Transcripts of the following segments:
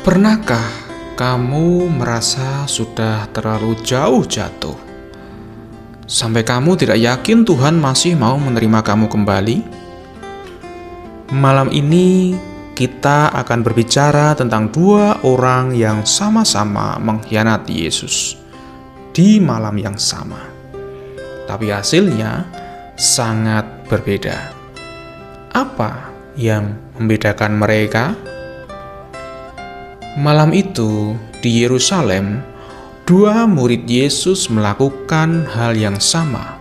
Pernahkah kamu merasa sudah terlalu jauh jatuh, sampai kamu tidak yakin Tuhan masih mau menerima kamu kembali? Malam ini kita akan berbicara tentang dua orang yang sama-sama mengkhianati Yesus di malam yang sama, tapi hasilnya sangat berbeda. Apa yang membedakan mereka? Malam itu di Yerusalem, dua murid Yesus melakukan hal yang sama.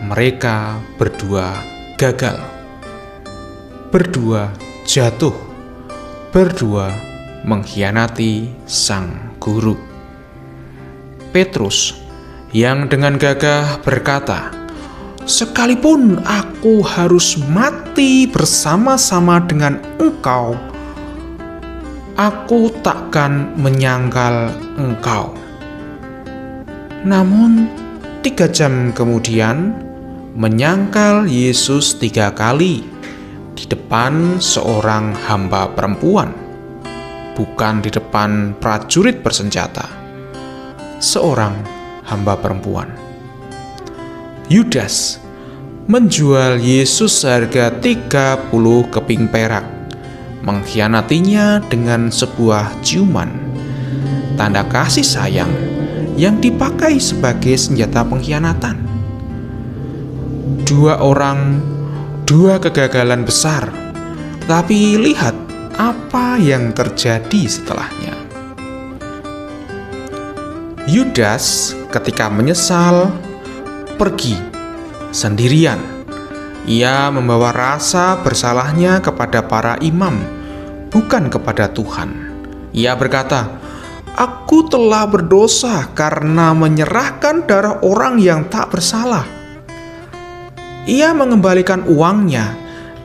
Mereka berdua gagal, berdua jatuh, berdua mengkhianati sang guru. Petrus yang dengan gagah berkata, "Sekalipun aku harus mati bersama-sama dengan Engkau, aku takkan menyangkal Engkau." Namun 3 jam kemudian menyangkal Yesus 3 kali di depan seorang hamba perempuan, bukan di depan prajurit bersenjata, seorang hamba perempuan. Yudas menjual Yesus seharga 30 keping perak, mengkhianatinya dengan sebuah ciuman, tanda kasih sayang yang dipakai sebagai senjata pengkhianatan. Dua orang, dua kegagalan besar, tetapi lihat apa yang terjadi setelahnya. Yudas ketika menyesal pergi sendirian. Ia membawa rasa bersalahnya kepada para imam, bukan kepada Tuhan. Ia berkata, "Aku telah berdosa karena menyerahkan darah orang yang tak bersalah." Ia mengembalikan uangnya.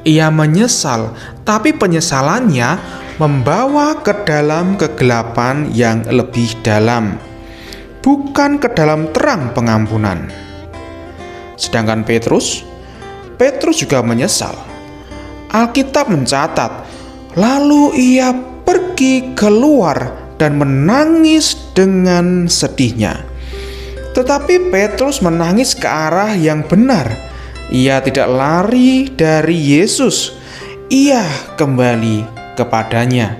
Ia menyesal, tapi penyesalannya membawa ke dalam kegelapan yang lebih dalam, bukan ke dalam terang pengampunan. Sedangkan Petrus juga menyesal. Alkitab mencatat, lalu ia pergi keluar dan menangis dengan sedihnya. Tetapi Petrus menangis ke arah yang benar. Ia tidak lari dari Yesus. Ia kembali kepadanya.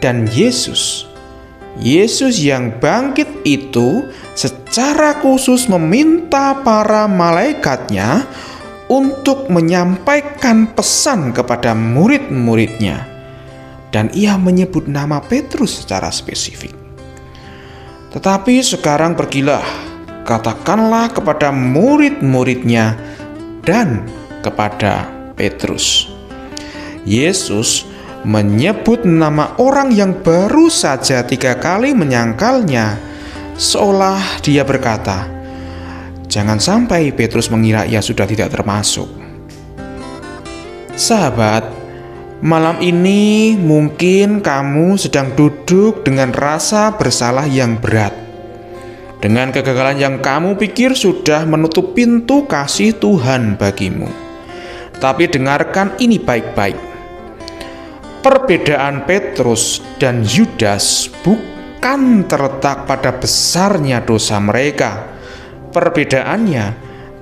Dan Yesus yang bangkit itu secara khusus meminta para malaikatnya untuk menyampaikan pesan kepada murid-muridnya. Dan ia menyebut nama Petrus secara spesifik. "Tetapi sekarang pergilah, katakanlah kepada murid-muridnya dan kepada Petrus." Yesus menyebut nama orang yang baru saja 3 kali menyangkalnya, seolah dia berkata, jangan sampai Petrus mengira ia sudah tidak termasuk. Sahabat, malam ini mungkin kamu sedang duduk dengan rasa bersalah yang berat, dengan kegagalan yang kamu pikir sudah menutup pintu kasih Tuhan bagimu. Tapi dengarkan ini baik-baik. Perbedaan Petrus dan Yudas bukan terletak pada besarnya dosa mereka. Perbedaannya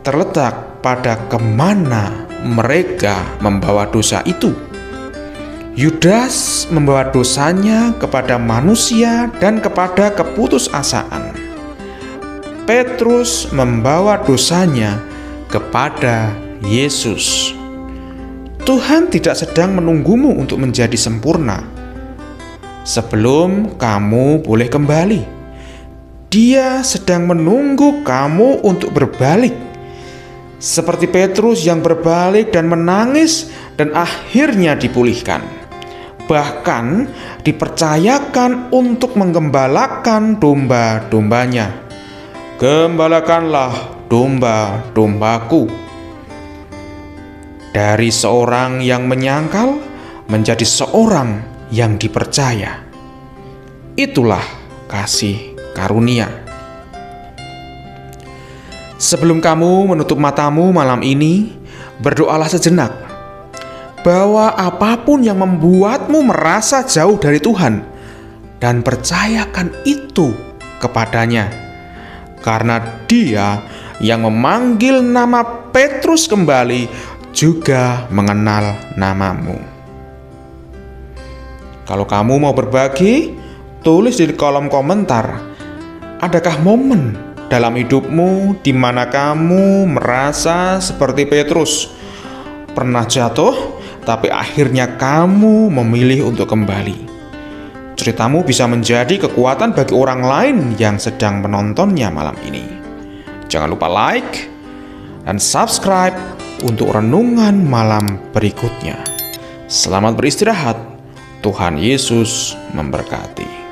terletak pada kemana mereka membawa dosa itu. Yudas membawa dosanya kepada manusia dan kepada keputusasaan. Petrus membawa dosanya kepada Yesus. Tuhan tidak sedang menunggumu untuk menjadi sempurna sebelum kamu boleh kembali. Dia sedang menunggu kamu untuk berbalik, seperti Petrus yang berbalik dan menangis dan akhirnya dipulihkan, bahkan dipercayakan untuk menggembalakan domba-dombanya. "Gembalakanlah domba-dombaku." Dari seorang yang menyangkal menjadi seorang yang dipercaya. Itulah kasih karunia. Sebelum kamu menutup matamu malam ini, berdoalah sejenak bahwa apapun yang membuatmu merasa jauh dari Tuhan, dan percayakan itu kepadanya, karena Dia yang memanggil nama Petrus kembali juga mengenal namamu. Kalau kamu mau berbagi, tulis di kolom komentar. Adakah momen dalam hidupmu di mana kamu merasa seperti Petrus, pernah jatuh, tapi akhirnya kamu memilih untuk kembali? Ceritamu bisa menjadi kekuatan bagi orang lain yang sedang menontonnya malam ini. Jangan lupa like dan subscribe untuk renungan malam berikutnya. Selamat beristirahat. Tuhan Yesus memberkati.